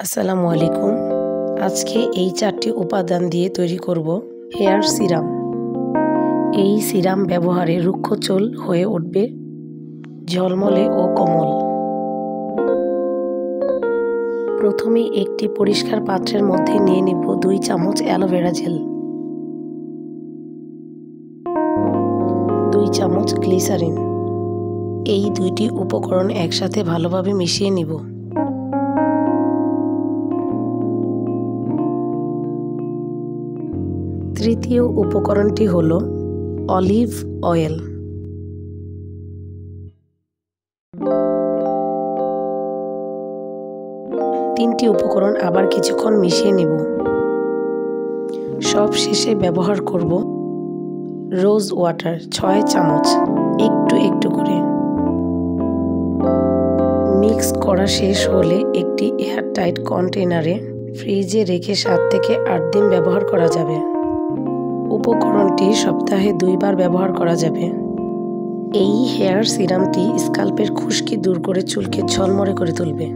আসসালামু আলাইকুম। আজকে এই 4টি উপাদান দিয়ে তৈরি করব হেয়ার সিরাম। এই সিরাম ব্যবহারে রুক্ষ চুল হয়ে উঠবে ঝলমলে ও কোমল। প্রথমে একটি পরিষ্কার পাত্রের মধ্যে নিয়ে নেব 2 চামচ অ্যালোভেরা জেল, 2 চামচ গ্লিসারিন। এই দুইটি উপকরণ একসাথে ভালোভাবে মিশিয়ে নিব। তৃতীয় উপকরণটি হল অলিভ অয়েল। তিনটি উপকরণ আবার কিছুক্ষণ মিশিয়ে নিব। সব শেষে ব্যবহার করব রোজ ওয়াটার 6 চামচ, একটু একটু করে। মিক্স করা শেষ হলে একটি এয়ারটাইট কন্টেনারে ফ্রিজে রেখে 7 থেকে 8 দিন ব্যবহার করা যাবে। উপকরণটি সপ্তাহে 2 বার ব্যবহার করা যাবে। এই হেয়ার সিরামটি স্ক্যাল্পের খুশকি দূর করে চুলকে ঝলমলে করে তুলবে।